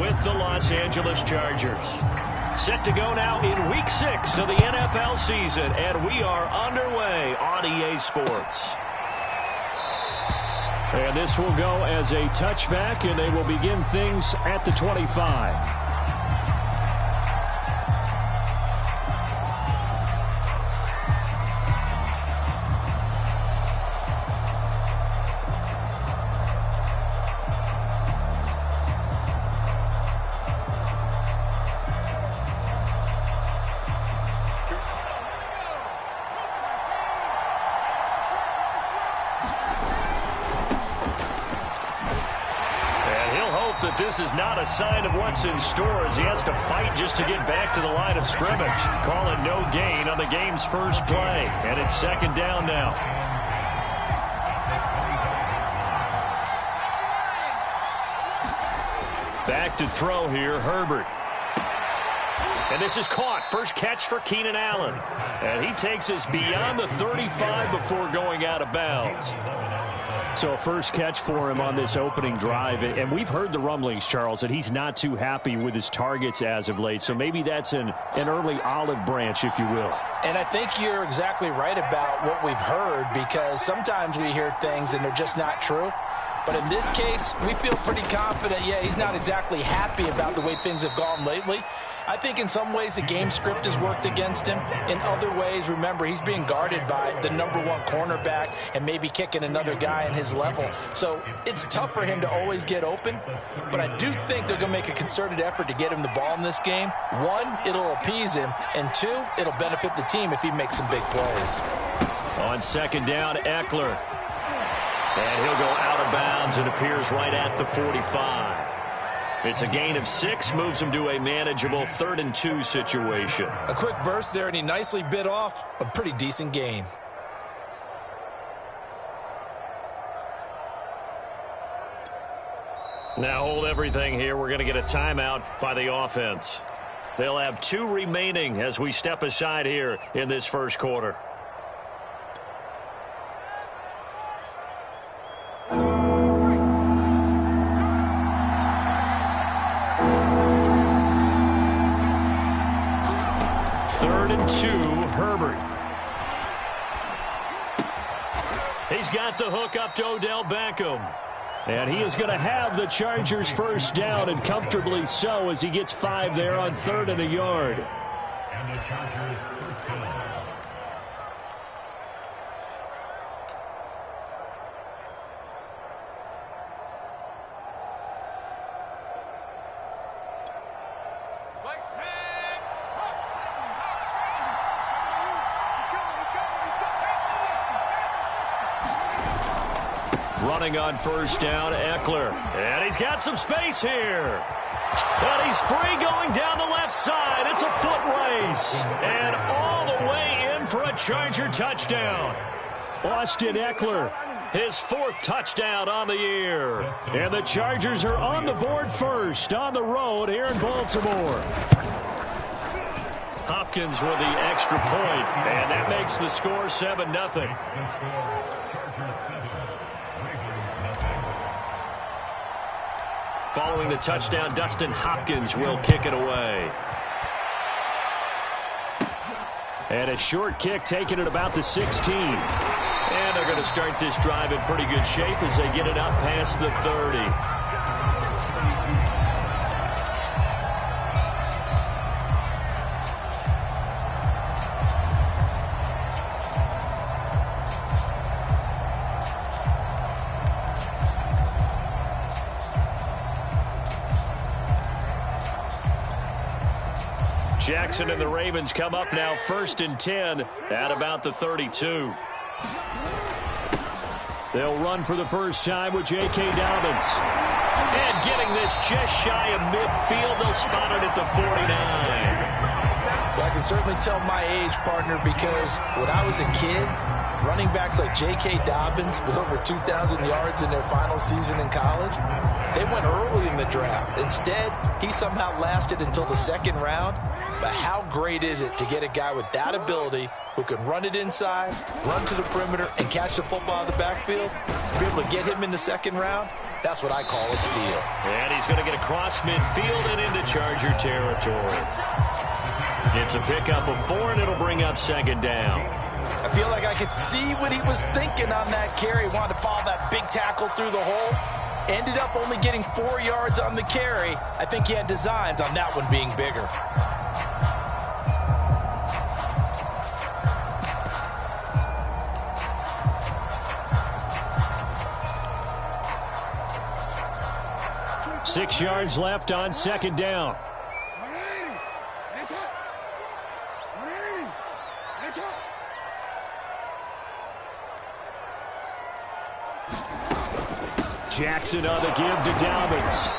with the Los Angeles Chargers. Set to go now in Week 6 of the NFL season, and we are underway on EA Sports. And this will go as a touchback, and they will begin things at the 25. This is not a sign of what's in store as he has to fight just to get back to the line of scrimmage. Call it no gain on the game's first play, and it's second down now. Back to throw here, Herbert. And this is caught. First catch for Keenan Allen. And he takes us beyond the 35 before going out of bounds. So a first catch for him on this opening drive. And we've heard the rumblings, Charles, that he's not too happy with his targets as of late. So maybe that's an early olive branch, if you will. And I think you're exactly right about what we've heard, because sometimes we hear things and they're just not true. But in this case, we feel pretty confident, yeah, he's not exactly happy about the way things have gone lately. I think in some ways the game script has worked against him. In other ways, remember, he's being guarded by the #1 cornerback and maybe kicking another guy in his level. So it's tough for him to always get open. But I do think they're going to make a concerted effort to get him the ball in this game. One, it'll appease him. And two, it'll benefit the team if he makes some big plays. On second down, Eckler. And he'll go out of bounds and appears right at the 45. It's a gain of 6, moves him to a manageable 3rd and 2 situation. A quick burst there, and he nicely bit off a pretty decent gain. Now hold everything here. We're going to get a timeout by the offense. They'll have 2 remaining as we step aside here in this first quarter. Herbert. He's got the hook up to Odell Beckham. And he is going to have the Chargers first down, and comfortably so, as he gets 5 there on 3rd and a yard. And the Chargers first down. Running on first down, Eckler. And he's got some space here. And he's free going down the left side. It's a foot race. And all the way in for a Charger touchdown. Austin Eckler, his 4th touchdown on the year. And the Chargers are on the board first on the road here in Baltimore. Hopkins with the extra point, and that makes the score 7-0. Following the touchdown, Dustin Hopkins will kick it away. And a short kick taken at about the 16. And they're going to start this drive in pretty good shape as they get it up past the 30. Jackson and the Ravens come up now 1st and 10 at about the 32. They'll run for the first time with J.K. Dobbins. And getting this just shy of midfield, they'll spot it at the 49. Well, I can certainly tell my age, partner, because when I was a kid, running backs like J.K. Dobbins with over 2,000 yards in their final season in college, they went early in the draft. Instead, he somehow lasted until the 2nd round. But how great is it to get a guy with that ability who can run it inside, run to the perimeter, and catch the football out of the backfield? To be able to get him in the 2nd round, That's what I call a steal. And he's going to get across midfield and into Charger territory. It's a pickup of 4, and it'll bring up second down. I feel like I could see what he was thinking on that carry. He wanted to follow that big tackle through the hole. Ended up only getting 4 yards on the carry. I think he had designs on that one being bigger. Six yards left on second down. Jackson on the give to Dobbins.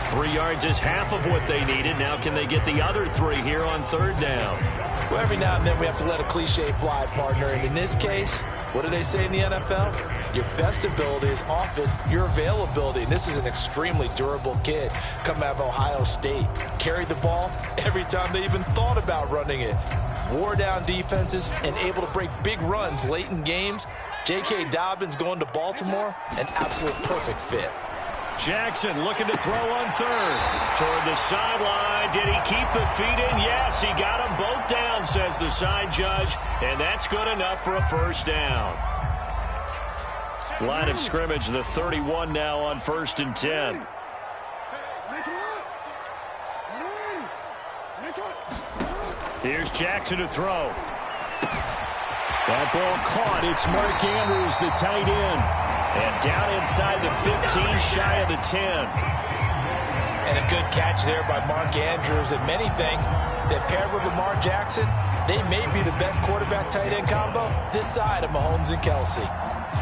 3 yards is half of what they needed. Now can they get the other 3 here on third down? Well, every now and then we have to let a cliche fly, partner. And in this case, what do they say in the NFL? Your best ability is often your availability. And this is an extremely durable kid coming out of Ohio State. Carried the ball every time they even thought about running it. Wore down defenses and able to break big runs late in games. J.K. Dobbins going to Baltimore, an absolute perfect fit. Jackson looking to throw on third. Toward the sideline. Did he keep the feet in? Yes, he got them both down, says the side judge. And that's good enough for a first down. Line of scrimmage, the 31 now on 1st and 10. Here's Jackson to throw. That ball caught. It's Mark Andrews, the tight end. And down inside the 15, shy of the 10. And a good catch there by Mark Andrews. And many think that paired with Lamar Jackson, they may be the best quarterback-tight end combo this side of Mahomes and Kelsey.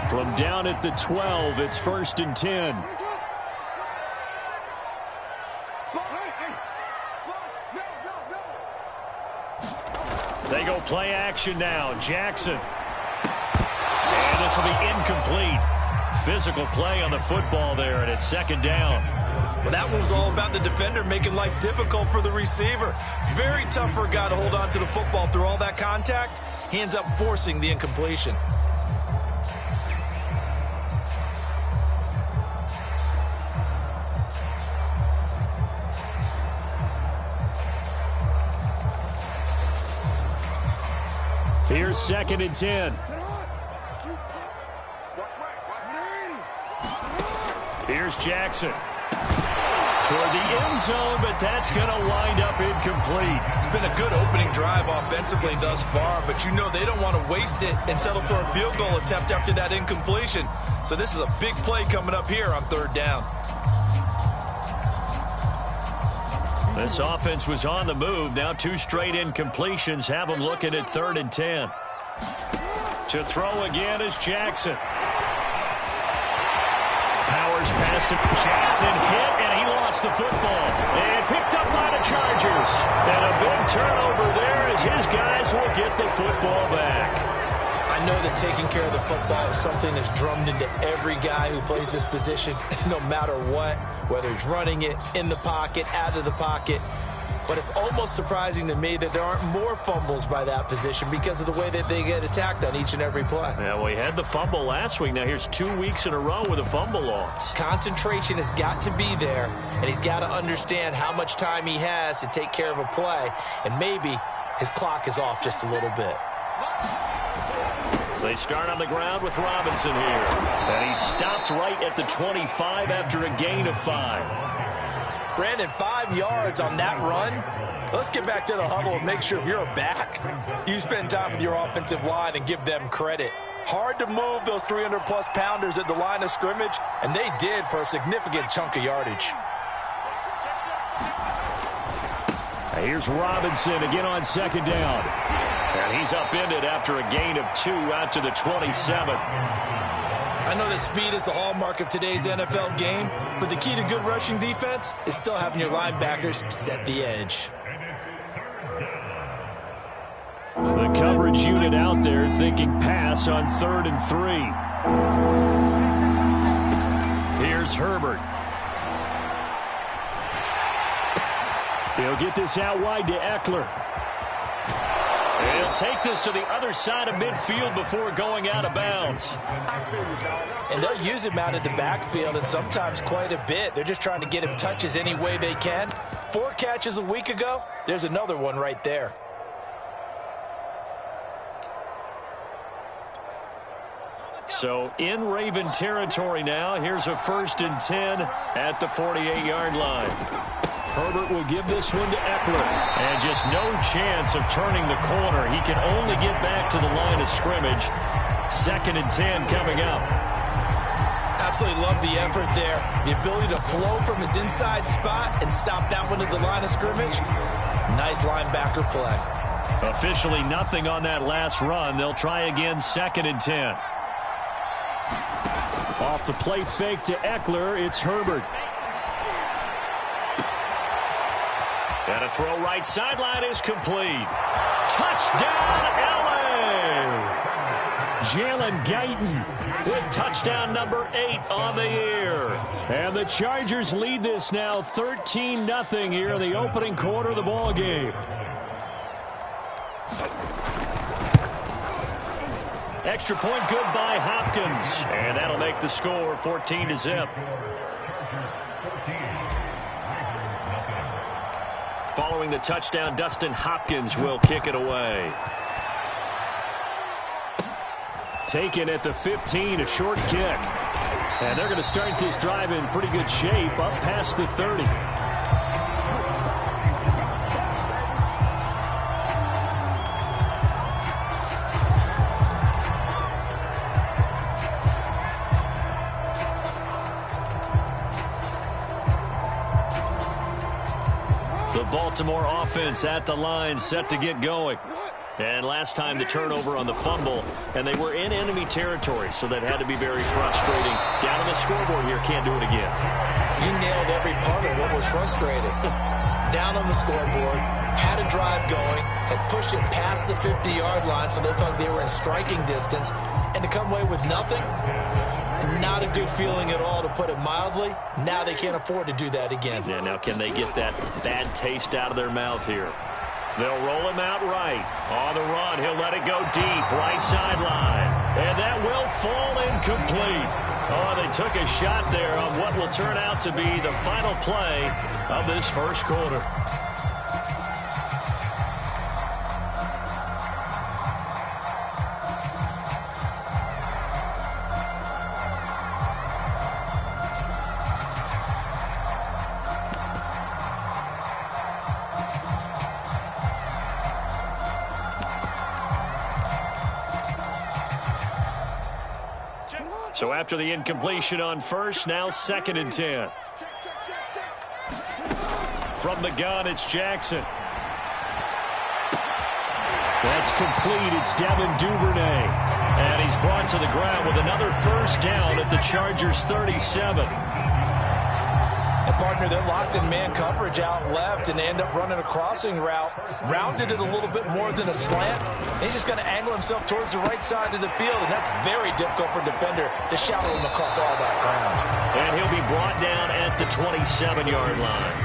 From down at the 12, it's 1st and 10. They go play action now. Jackson. And this will be incomplete. Physical play on the football there, and it's second down. Well, that one was all about the defender making life difficult for the receiver. Very tough for a guy to hold on to the football through all that contact. He ends up forcing the incompletion. Here's 2nd and 10. Here's Jackson. Toward the end zone, but that's going to wind up incomplete. It's been a good opening drive offensively thus far, but you know they don't want to waste it and settle for a field goal attempt after that incompletion. So this is a big play coming up here on third down. This offense was on the move. Now 2 straight incompletions have them looking at 3rd and 10. To throw again is Jackson. Powers past him. Jackson hit, and he lost the football. And picked up by the Chargers. And a big turnover there as his guys will get the football back. I know that taking care of the football is something that's drummed into every guy who plays this position, no matter what, whether he's running it, in the pocket, out of the pocket. But it's almost surprising to me that there aren't more fumbles by that position because of the way that they get attacked on each and every play. Yeah, well, he had the fumble last week. Now here's 2 weeks in a row with a fumble loss. Concentration has got to be there, and he's got to understand how much time he has to take care of a play, and maybe his clock is off just a little bit. They start on the ground with Robinson here. And he stopped right at the 25 after a gain of 5. Brandon, 5 yards on that run. Let's get back to the huddle and make sure if you're a back, you spend time with your offensive line and give them credit. Hard to move those 300-plus pounders at the line of scrimmage, and they did for a significant chunk of yardage. Here's Robinson again on second down. And he's upended after a gain of 2 out to the 27. I know that speed is the hallmark of today's NFL game, but the key to good rushing defense is still having your linebackers set the edge. The coverage unit out there thinking pass on 3rd and 3. Here's Herbert. He'll get this out wide to Eckler. He'll take this to the other side of midfield before going out of bounds. And they'll use him out of the backfield, and sometimes quite a bit. They're just trying to get him touches any way they can. 4 catches a week ago. There's another one right there. So in Raven territory now. Here's a 1st and 10 at the 48-yard line. Herbert will give this one to Eckler. And just no chance of turning the corner. He can only get back to the line of scrimmage. 2nd and 10 coming up. Absolutely love the effort there. The ability to flow from his inside spot and stop that one at the line of scrimmage. Nice linebacker play. Officially nothing on that last run. They'll try again 2nd and 10. Off the play fake to Eckler, it's Herbert. And a throw right sideline is complete. Touchdown, LA! Jalen Guyton with touchdown number 8 on the year. And the Chargers lead this now 13-0 here in the opening quarter of the ball game. Extra point good by Hopkins. And that'll make the score 14-0. Following the touchdown, Dustin Hopkins will kick it away. Taken at the 15, a short kick. And they're going to start this drive in pretty good shape, up past the 30. The Baltimore offense at the line, set to get going. And last time the turnover on the fumble, and they were in enemy territory, so that had to be very frustrating. Down on the scoreboard here, can't do it again. You nailed every part of what was frustrating. Down on the scoreboard, had a drive going, had pushed it past the 50-yard line, so they thought they were in striking distance, and to come away with nothing, not a good feeling at all, to put it mildly. Now they can't afford to do that again. Yeah, now can they get that bad taste out of their mouth here? They'll roll him out right. On the run, he'll let it go deep, right sideline. And that will fall incomplete. Oh, they took a shot there on what will turn out to be the final play of this first quarter. So after the incompletion on first, now 2nd and 10. From the gun, it's Jackson. That's complete. It's Devin Duvernay. And he's brought to the ground with another first down at the Chargers' 37. And partner, they're locked in man coverage out left, and they end up running a crossing route. Rounded it a little bit more than a slant. He's just going to angle himself towards the right side of the field, and that's very difficult for a defender to shadow him across all that ground. And he'll be brought down at the 27-yard line.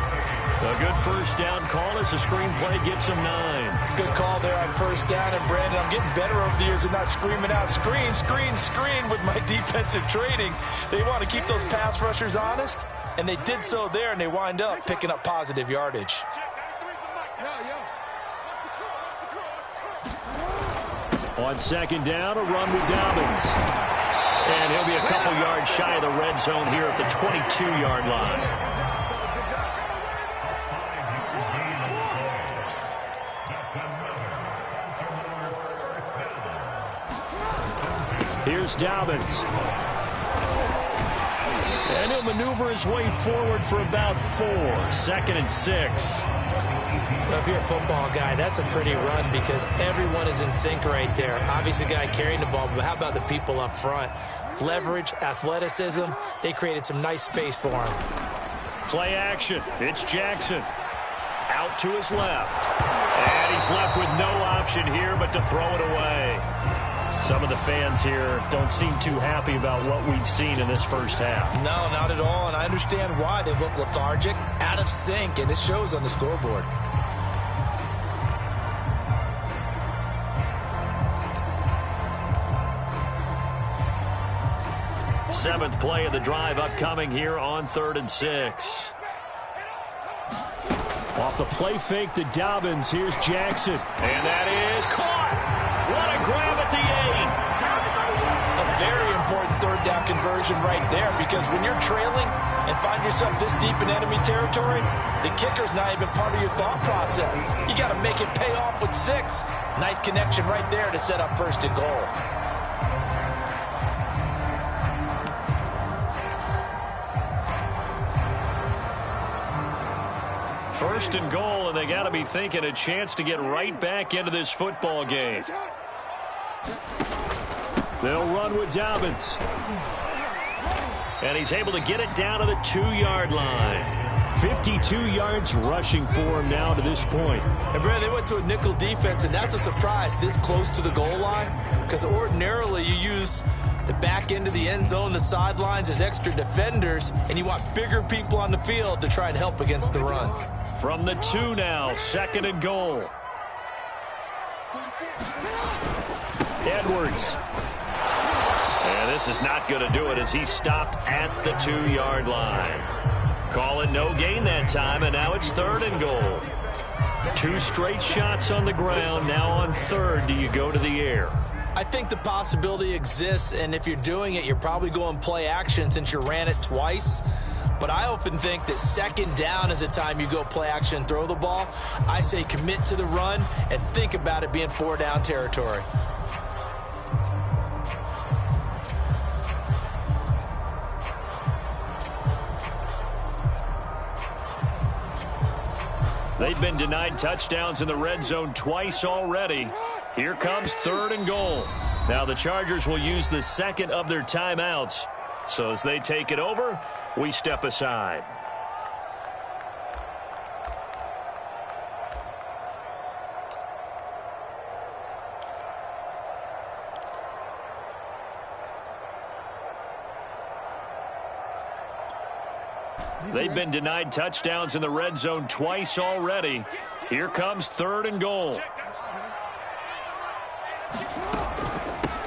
A good first down call as the screenplay gets him 9. Good call there on first down. And, Brandon, I'm getting better over the years of not screaming out, screen, screen, screen with my defensive training. They want to keep those pass rushers honest, and they did so there, and they wind up picking up positive yardage. On second down, a run with Dobbins. And he'll be a couple yards shy of the red zone here at the 22-yard line. Here's Dobbins. And he'll maneuver his way forward for about 4. 2nd and 6. Well, if you're a football guy, that's a pretty run because everyone is in sync right there. Obviously, the guy carrying the ball, but how about the people up front? Leverage, athleticism, they created some nice space for him. Play action. It's Jackson. Out to his left. And he's left with no option here but to throw it away. Some of the fans here don't seem too happy about what we've seen in this first half. No, not at all, and I understand why. They've looked lethargic, out of sync, and it shows on the scoreboard. 7th play of the drive upcoming here on 3rd and 6. Off the play fake to Dobbins. Here's Jackson. And that is caught. What a grab at the 8. A very important 3rd down conversion right there, because when you're trailing and find yourself this deep in enemy territory, the kicker's not even part of your thought process. You got to make it pay off with 6. Nice connection right there to set up 1st and goal. First and goal, and they got to be thinking a chance to get right back into this football game. They'll run with Dobbins. And he's able to get it down to the 2-yard line. 52 yards rushing for him now to this point. And, Brad, they went to a nickel defense, and that's a surprise this close to the goal line, because ordinarily you use the back end of the end zone, the sidelines as extra defenders, and you want bigger people on the field to try and help against the run. From the 2 now, 2nd and goal. Edwards. And this is not going to do it as he stopped at the 2-yard line. Call it no gain that time, and now it's 3rd and goal. 2 straight shots on the ground. Now on 3rd, do you go to the air? I think the possibility exists, and if you're doing it, you're probably going play action since you ran it twice. But I often think that 2nd down is a time you go play action and throw the ball. I say commit to the run and think about it being 4-down territory. They've been denied touchdowns in the red zone twice already. Here comes 3rd and goal. Now the Chargers will use the 2nd of their timeouts. So as they take it over, we step aside. They've been denied touchdowns in the red zone twice already. Here comes 3rd and goal.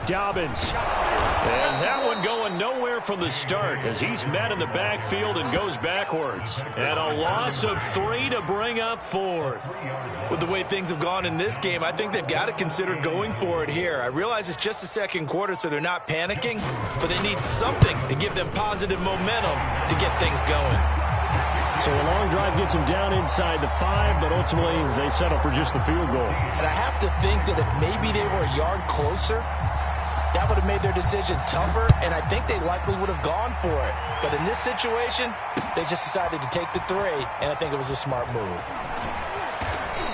Dobbins. And that one going nowhere from the start as he's met in the backfield and goes backwards. And a loss of 3 to bring up 4th. With the way things have gone in this game, I think they've got to consider going for it here. I realize it's just the 2nd quarter, so they're not panicking, but they need something to give them positive momentum to get things going. So a long drive gets them down inside the 5, but ultimately they settle for just the field goal. And I have to think that if maybe they were a yard closer, that would have made their decision tougher, and I think they likely would have gone for it. But in this situation, they just decided to take the 3, and I think it was a smart move.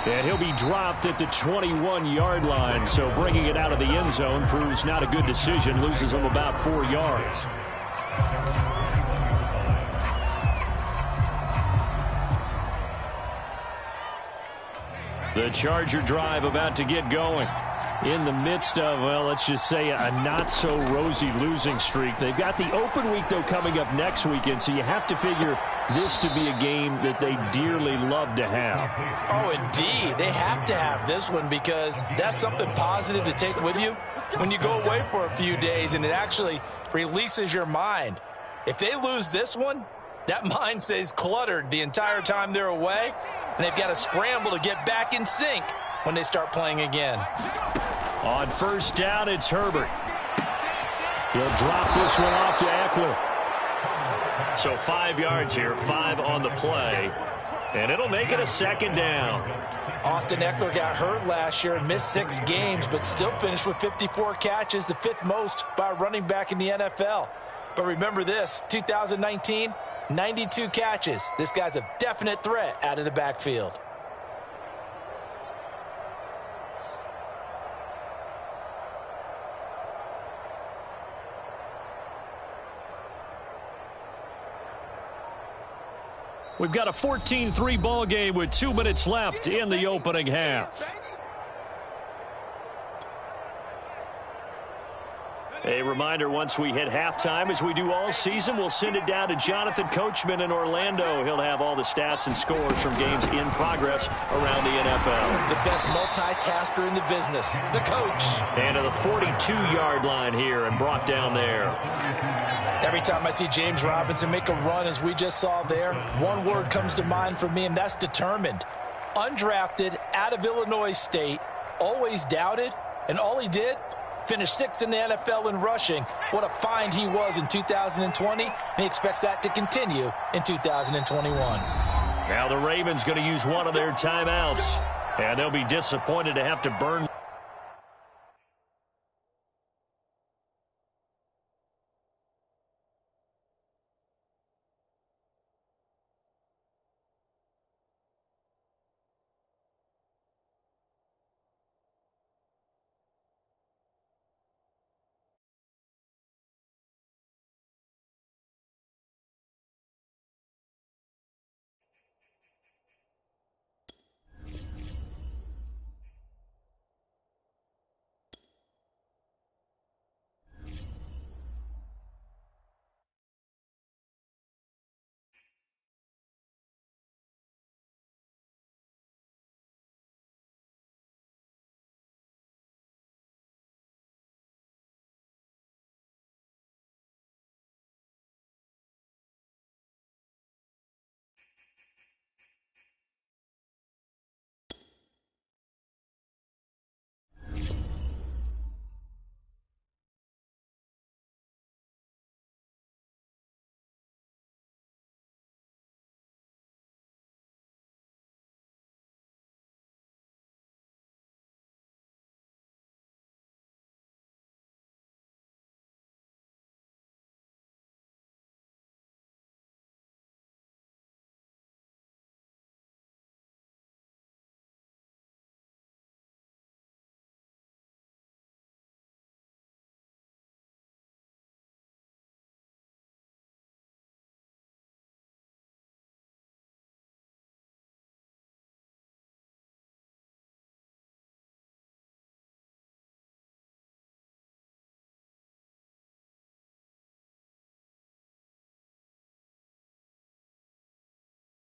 And he'll be dropped at the 21-yard line, so bringing it out of the end zone proves not a good decision, loses him about 4 yards. The Charger drive about to get going. In the midst of, well, let's just say a not-so-rosy losing streak. They've got the open week, though, coming up next weekend, so you have to figure this to be a game that they dearly love to have. Oh, indeed. They have to have this one because that's something positive to take with you when you go away for a few days, and it actually releases your mind. If they lose this one, that mind stays cluttered the entire time they're away, and they've got to scramble to get back in sync when they start playing again. On 1st down, it's Herbert. He'll drop this one off to Eckler. So 5 yards here, 5 on the play, and it'll make it a 2nd down. Austin Eckler got hurt last year and missed 6 games, but still finished with 54 catches, the 5th most by a running back in the NFL. But remember this, 2019, 92 catches. This guy's a definite threat out of the backfield. We've got a 14-3 ball game with 2 minutes left in the opening half. A reminder, once we hit halftime, as we do all season, we'll send it down to Jonathan Coachman in Orlando. He'll have all the stats and scores from games in progress around the NFL. The best multitasker in the business, the coach. And to the 42-yard line here and brought down there. Every time I see James Robinson make a run, as we just saw there, one word comes to mind for me, and that's determined. Undrafted, out of Illinois State, always doubted, and all he did, finished 6th in the NFL in rushing. What a find he was in 2020, and he expects that to continue in 2021. Now the Ravens going to use one of their timeouts, and they'll be disappointed to have to burn